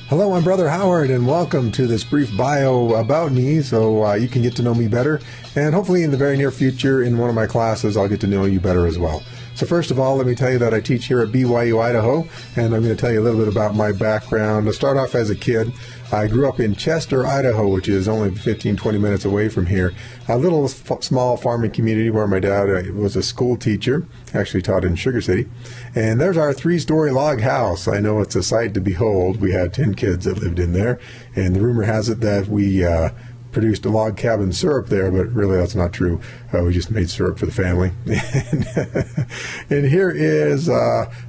Hello, I'm Brother Howard, and welcome to this brief bio about me so you can get to know me better. And hopefully in the very near future, in one of my classes, I'll get to know you better as well. So first of all, let me tell you that I teach here at BYU, Idaho, and I'm going to tell you a little bit about my background. To start off, as a kid, I grew up in Chester, Idaho, which is only 15-20 minutes away from here. A little small farming community where my dad was a school teacher, actually taught in Sugar City. And there's our 3-story log house. I know it's a sight to behold. We had 10 kids that lived in there, and the rumor has it that we produced a log cabin syrup there, but really that's not true. We just made syrup for the family. And here is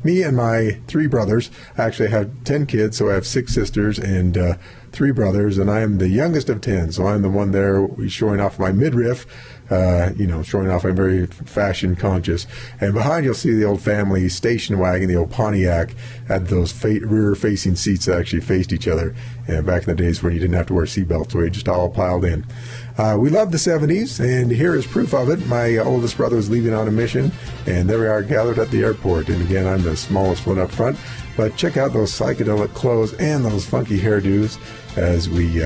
me and my 3 brothers. I actually have 10 kids, so I have 6 sisters and 3 brothers, and I am the youngest of 10, so I'm the one there showing off my midriff, showing off I'm very fashion conscious. And behind you'll see the old family station wagon, the old Pontiac, had those rear-facing seats that actually faced each other. And back in the days when you didn't have to wear seatbelts, so we just all piled in. We love the 70s, and here is proof of it. My oldest brother was leaving on a mission, and there we are gathered at the airport. And again, I'm the smallest one up front. But check out those psychedelic clothes and those funky hairdos as we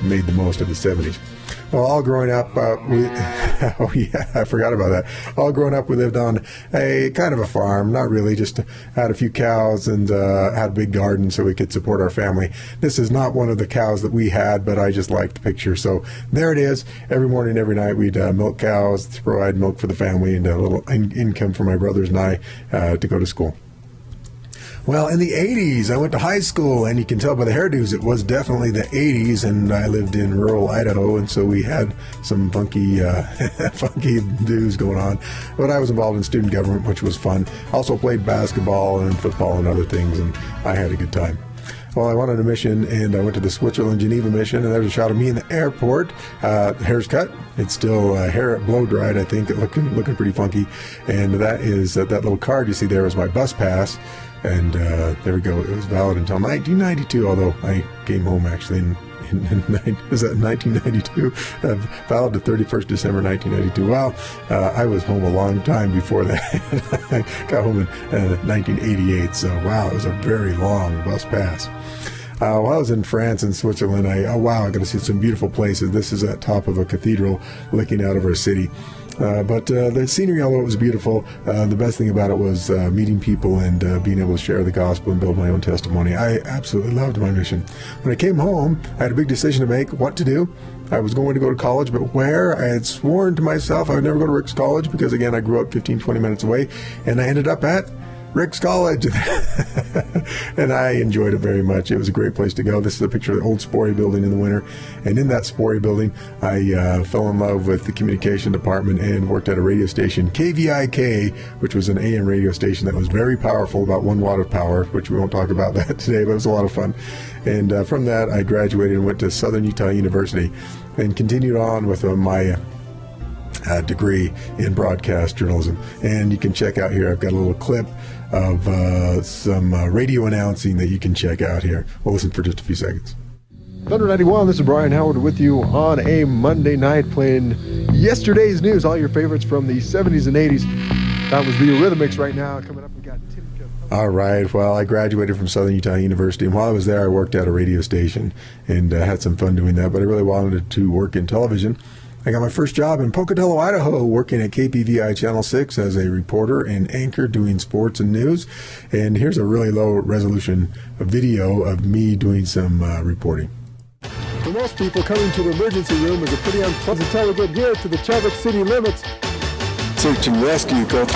made the most of the 70s. Well, all growing up, oh yeah, I forgot about that. All growing up, we lived on a kind of a farm, not really, just had a few cows and had a big garden so we could support our family. This is not one of the cows that we had, but I just liked the picture. So there it is. Every morning, every night, we'd milk cows, provide milk for the family, and a little income for my brothers and I to go to school. Well, in the 80s, I went to high school, and you can tell by the hairdos, it was definitely the 80s, and I lived in rural Idaho, and so we had some funky do's going on. But I was involved in student government, which was fun. Also played basketball and football and other things, and I had a good time. Well, I went on a mission, and I went to the Switzerland Geneva mission, and there's a shot of me in the airport. Hair's cut. It's still hair blow dried, I think, looking pretty funky. And that is that little card you see there is my bus pass. And there we go. It was valid until 1992, although I came home actually in 1992? Valid to 31st December 1992. Well, I was home a long time before that. I got home in 1988, so wow, it was a very long bus pass. While I was in France and Switzerland, I got to see some beautiful places. This is at top of a cathedral looking out of our city. But the scenery, although it was beautiful, the best thing about it was meeting people and being able to share the gospel and build my own testimony. I absolutely loved my mission. When I came home, I had a big decision to make, what to do. I was going to go to college, but where? I had sworn to myself I would never go to Ricks College because, again, I grew up 15-20 minutes away, and I ended up at Ricks College. And I enjoyed it very much. It was a great place to go. This is a picture of the old Sporey building in the winter. And in that Sporey building, I fell in love with the communication department and worked at a radio station, KVIK, which was an AM radio station that was very powerful, about 1 watt of power, which we won't talk about that today, but it was a lot of fun. And from that, I graduated and went to Southern Utah University and continued on with my degree in broadcast journalism. And you can check out here, I've got a little clip of some radio announcing that you can check out here. We'll listen for just a few seconds. Thunder 91, this is Brian Howard with you on a Monday night playing yesterday's news, all your favorites from the 70s and 80s. That was the Eurythmics right now. Coming up, we got Tim. All right, well, I graduated from Southern Utah University, and while I was there, I worked at a radio station and had some fun doing that, but I really wanted to work in television. I got my first job in Pocatello, Idaho, working at KPVI Channel 6 as a reporter and anchor doing sports and news. And here's a really low-resolution video of me doing some reporting. For most people, coming to the emergency room is a pretty unpleasant until we get here to the Chubbuck city limits. Search and rescue, Coach.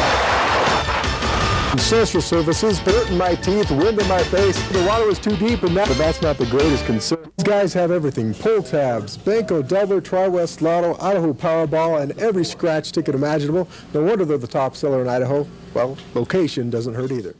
Social services, dirt in my teeth, wind in my face. The water was too deep, and that's not the greatest concern. These guys have everything: pull tabs, Banco, Doubler, Tri-West Lotto, Idaho Powerball, and every scratch ticket imaginable. No wonder they're the top seller in Idaho. Well, location doesn't hurt either.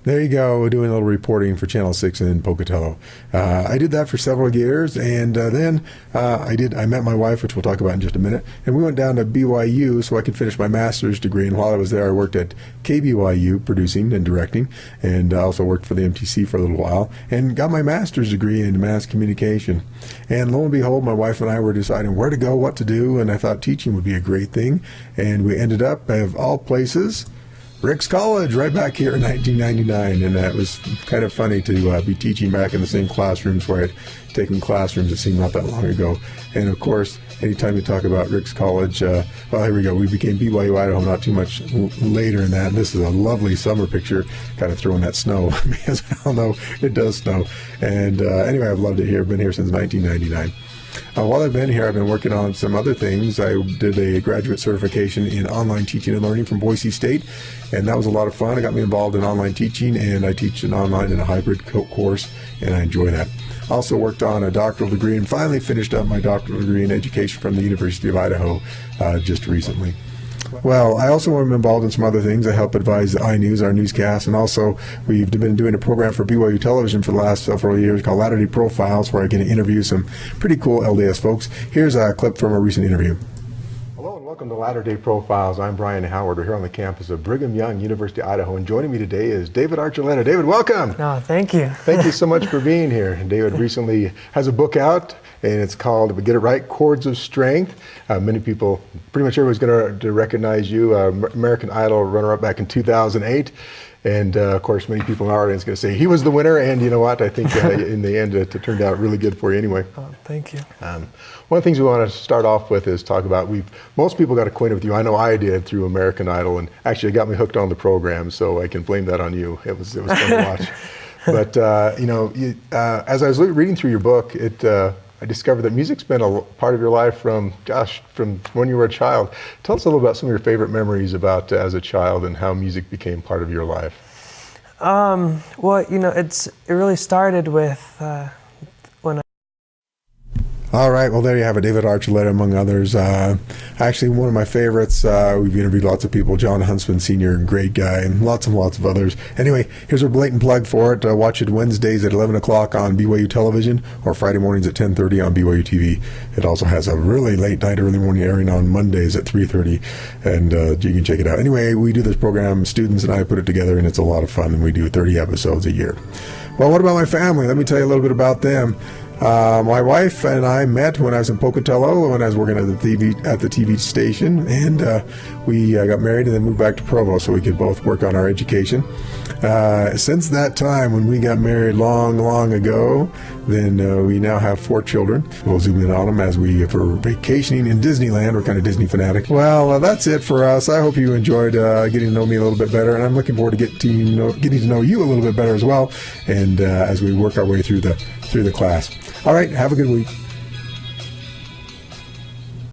There you go. We're doing a little reporting for Channel 6 in Pocatello. I did that for several years, and then I met my wife, which we'll talk about in just a minute, and we went down to BYU so I could finish my master's degree. And while I was there, I worked at KBYU producing and directing, and I also worked for the MTC for a little while, and got my master's degree in mass communication. And lo and behold, my wife and I were deciding where to go, what to do, and I thought teaching would be a great thing. And we ended up, of all places, Ricks College, right back here in 1999, and it was kind of funny to be teaching back in the same classrooms where I'd taken classrooms. It seemed not that long ago. And of course, anytime you talk about Ricks College, well, here we go. We became BYU Idaho not too much later in that. And this is a lovely summer picture, kind of throwing that snow, because we all know it does snow. And anyway, I've loved it here. I've been here since 1999. While I've been here, I've been working on some other things. I did a graduate certification in online teaching and learning from Boise State, and that was a lot of fun. It got me involved in online teaching, and I teach an online and a hybrid course, and I enjoy that. I also worked on a doctoral degree and finally finished up my doctoral degree in education from the University of Idaho just recently. Well, I also am involved in some other things. I help advise the iNews, our newscast, and also we've been doing a program for BYU Television for the last several years called Latter-day Profiles, where I get to interview some pretty cool LDS folks. Here's a clip from a recent interview. Hello and welcome to Latter-day Profiles. I'm Brian Howard. We're here on the campus of Brigham Young, University of Idaho, and joining me today is David Archuleta. David, welcome. Oh, thank you. Thank you so much for being here. And David recently has a book out, and it's called, if we get it right, Chords of Strength. Many people, pretty much everybody's going to recognize you, American Idol runner-up back in 2008. And of course, many people in our audience are going to say he was the winner. And you know what? I think in the end, it turned out really good for you anyway. Oh, thank you. One of the things we want to start off with is talk about, most people got acquainted with you. I know I did through American Idol, and actually it got me hooked on the program, so I can blame that on you. It was fun to watch. But as I was reading through your book, I discovered that music's been a part of your life from when you were a child. Tell us a little about some of your favorite memories about as a child and how music became part of your life. Well, it really started with when All right, well, there you have it, David Archuleta, among others. Actually, one of my favorites. We've interviewed lots of people. John Huntsman Sr., great guy, and lots of others. Anyway, here's a blatant plug for it. Watch it Wednesdays at 11 o'clock on BYU Television, or Friday mornings at 10:30 on BYU TV. It also has a really late night, early morning airing on Mondays at 3:30, and you can check it out. Anyway, we do this program, students and I put it together, and it's a lot of fun, and we do 30 episodes a year. Well, what about my family? Let me tell you a little bit about them. My wife and I met when I was in Pocatello, when I was working at the TV station, and we got married and then moved back to Provo so we could both work on our education. Since that time, when we got married long ago, then we now have 4 children. We'll zoom in on them as for vacationing in Disneyland. We're kind of Disney fanatic. Well, that's it for us. I hope you enjoyed getting to know me a little bit better, and I'm looking forward to getting to know you a little bit better as well, and as we work our way through the class. All right, have a good week.